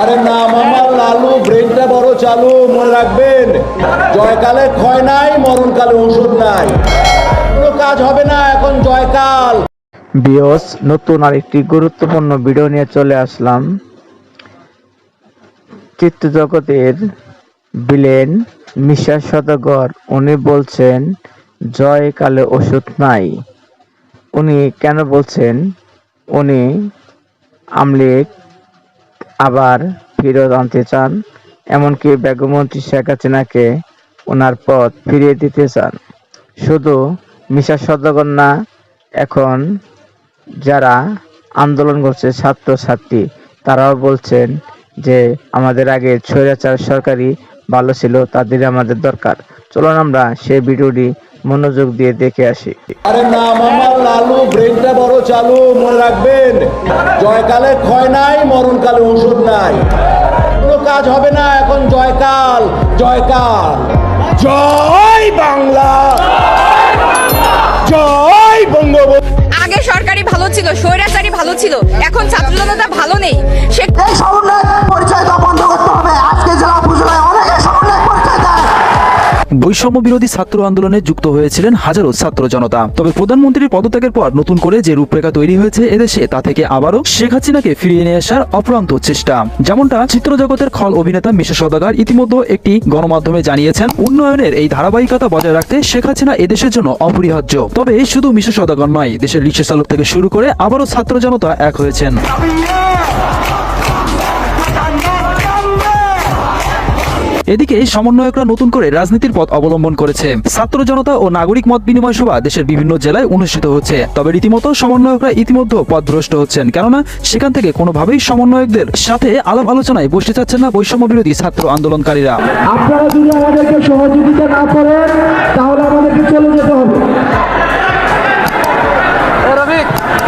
আরে না মামা লালু ব্রেনটা বড় চালু, মনে রাখবেন জয়কালে ক্ষয় নাই, মরণকালে ওষুধ নাই, কোনো কাজ হবে না এখন জয়কাল। বিয়স নতুন আরেকটি গুরুত্বপূর্ণ ভিডিও নিয়ে চলে আসলাম। চিত্রজগতের ভিলেন মিশা সওদাগর উনি বলছেন জয়কালে ওষুধ নাই। উনি কেন বলছেন? উনি আমলিগ আবার ফেরত আনতে চান, এমনকি বেগমন্ত্রী শেখ হাসিনাকে ওনার পদ ফিরিয়ে দিতে চান। শুধু মিশা সওদাগর না, এখন যারা আন্দোলন করছে ছাত্রছাত্রী তারাও বলছেন যে আমাদের আগে স্বৈরাচার সরকারই ভালো ছিল, তাদের আমাদের দরকার। চলুন আমরা সেই ভিডিওটি মনোযোগ দিয়ে দেখে আসি। আরে না মামা লালু ব্রেনটা বড় চালু, মনে রাখবেন জয়কালে ক্ষয় নাই, মরণকালে ওষুধ নাই, কোনো কাজ হবে না এখন জয়কাল। জয়কাল, জয় বাংলা, জয় বঙ্গবন্ধু। আগে সরকারি ভালো ছিল, স্বৈরাচারী ভালো ছিল, এখন ছাত্র জনতা ভালো নেই। সে এই সমন্বয় পরিচয়টা বন্ধ করতে হবে। আজকে জেলা উপজেলায় অনেকে সমন্বয় পরিচয় দেয়। বৈষম্য বিরোধী ছাত্র আন্দোলনে যুক্ত হয়েছিলেন হাজারো ছাত্র জনতা। তবে প্রধানমন্ত্রীর পদত্যাগের পর নতুন করে যে রূপরেখা তৈরি হয়েছে এদেশে, তা থেকে আবারও শেখ হাসিনাকে ফিরিয়ে নিয়ে আসার অপ্রান্ত চেষ্টা। যেমনটা চিত্রজগতের খল অভিনেতা মিশা সওদাগর ইতিমধ্যে একটি গণমাধ্যমে জানিয়েছেন, উন্নয়নের এই ধারাবাহিকতা বজায় রাখতে শেখ হাসিনা এদেশের জন্য অপরিহার্য। তবে শুধু মিশা সওদাগর নয়, দেশের রিক্সা চালক থেকে শুরু করে আবারও ছাত্র জনতা এক হয়েছেন। এদিকে সমন্বয়করা নতুন করে রাজনীতির পথ অবলম্বন করেছে। ছাত্র জনতা ও নাগরিক মত বিনিময় সভা দেশের বিভিন্ন জেলায় অনুষ্ঠিত হচ্ছে। তবে রীতিমতো সমন্বয়করা ইতিমধ্যে পথভ্রষ্ট হচ্ছেন, কেননা সেখান থেকে কোনোভাবেই সমন্বয়কদের সাথে আলাপ আলোচনায় বসতে চাচ্ছেন না বৈষম্য বিরোধী ছাত্র আন্দোলনকারীরা। আপনারা যদি আমাদেরকে সহযোগিতা না করেন তাহলে আমাদেরকে চলে যেতে হবে।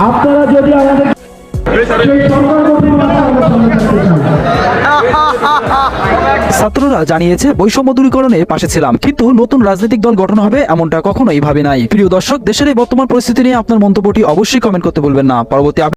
আপনারা যদি আমাদের ছাত্ররা জানিয়েছে বৈষম্য দূরীকরণে পাশে ছিলাম, কিন্তু নতুন রাজনৈতিক দল গঠন হবে এমনটা কখনোই ভাবে নাই। প্রিয় দর্শক, দেশের এই বর্তমান পরিস্থিতি নিয়ে আপনার মন্তব্যটি অবশ্যই কমেন্ট করতে ভুলবেন না। পরবর্তী